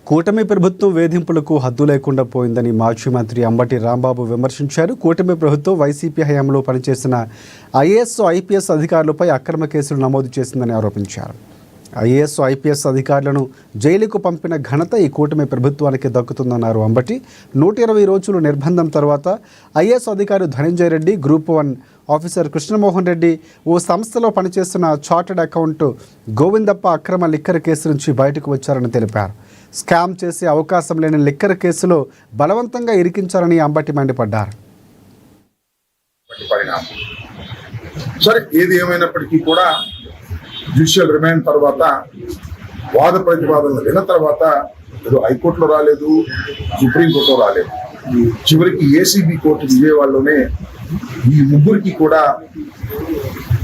కూటమి ప్రభుత్వం వేధింపులకు హద్దు లేకుండా పోయిందని మాజీ మంత్రి అంబటి రాంబాబు విమర్శించారు. కూటమి ప్రభుత్వం వైసీపీ హయాంలో పనిచేసిన ఐఏఎస్, ఐపీఎస్ అధికారులపై అక్రమ కేసులు నమోదు చేసిందని ఆరోపించారు. ఐఏఎస్, ఐపీఎస్ అధికారులను జైలుకు పంపిన ఘనత ఈ కూటమి ప్రభుత్వానికి దక్కుతుందన్నారు అంబటి. 120 రోజులు నిర్బంధం తర్వాత ఐఏఎస్ అధికారి ధనంజయ రెడ్డి, గ్రూప్ 1 ఆఫీసర్ కృష్ణమోహన్ రెడ్డి ఓ సంస్థలో పనిచేస్తున్న చార్టెడ్ అకౌంట్ గోవిందప్ప అక్రమ లిక్కర్ కేసు నుంచి బయటకు వచ్చారని తెలిపారు. స్కామ్ చేసే అవకాశం లేని లిక్కర్ కేసులో బలవంతంగా ఇరికించారని అంబటి మండిపడ్డారు. సరే, ఏది ఏమైనప్పటికీ కూడా జ్యుడిషియల్ రిమాండ్ తర్వాత వాద ప్రతివాదనలు విన్న తర్వాత ఏదో హైకోర్టులో రాలేదు, సుప్రీంకోర్టులో రాలేదు, చివరికి ఏసీబీ కోర్టు విజయవాడలోనే ఈ ముగ్గురికి కూడా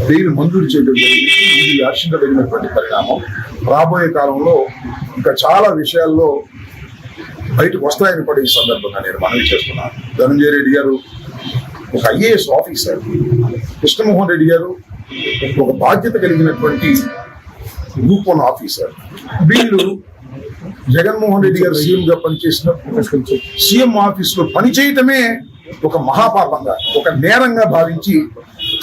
బెయిల్ మంజూరు చేయడం జరిగింది. ఇది హర్షించదగినటువంటి పరిణామం. రాబోయే కాలంలో ఇంకా చాలా విషయాల్లో బయటకు వస్తాయని కూడా ఈ సందర్భంగా నేను మనవి చేస్తున్నాను. ధనంజయ రెడ్డి గారు ఒక ఐఏఎస్ ఆఫీసర్, కృష్ణమోహన్ రెడ్డి గారు ఒక బాధ్యత కలిగినటువంటి గ్రూప్ 1 ఆఫీసర్. వీళ్ళు జగన్మోహన్ రెడ్డి గారు సీఎంగా పనిచేసినప్పుడు సీఎం ఆఫీసులో పనిచేయటమే ఒక మహాపాపంగా, ఒక నేరంగా భావించి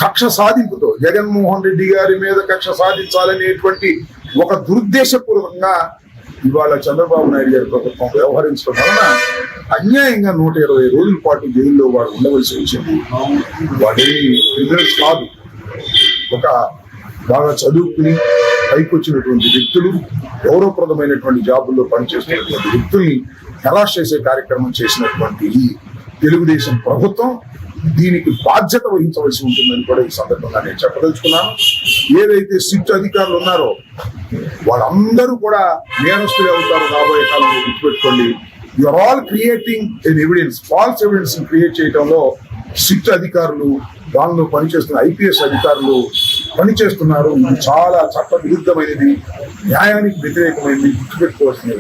కక్ష సాధింపుతో జగన్మోహన్ రెడ్డి గారి మీద కక్ష సాధించాలనేటువంటి ఒక దురుద్దేశపూర్వకంగా ఇవాళ చంద్రబాబు నాయుడు గారి ప్రభుత్వం వ్యవహరించడం వలన అన్యాయంగా 120 రోజుల పాటు జైల్లో వాడు ఉండవలసి వచ్చింది. వాడేమి క్రిమినల్స్ కాదు, ఒక బాగా చదువుకుని పైకొచ్చినటువంటి వ్యక్తులు, గౌరవప్రదమైనటువంటి జాబుల్లో పనిచేస్తున్నటువంటి వ్యక్తుల్ని హెరాస్ చేసే కార్యక్రమం చేసినటువంటి ఈ తెలుగుదేశం ప్రభుత్వం దీనికి బాధ్యత వహించవలసి ఉంటుందని కూడా ఈ సందర్భంగా నేను చెప్పదలుచుకున్నాను. ఏదైతే సిట్ అధికారులు ఉన్నారో వాళ్ళందరూ కూడా నేరస్తులు అవుతారు రాబోయే కాలంలో. గుర్తుపెట్టుకోండి, you are all creating an evidence, false evidence create చేయడంలో సిట్ అధికారులు, దానిలో పనిచేస్తున్న ఐపీఎస్ అధికారులు పనిచేస్తున్నారు. ఇది చాలా చట్ట విరుద్ధమైనది, న్యాయానికి వ్యతిరేకమైనది. గుర్తుపెట్టుకోవాల్సింది.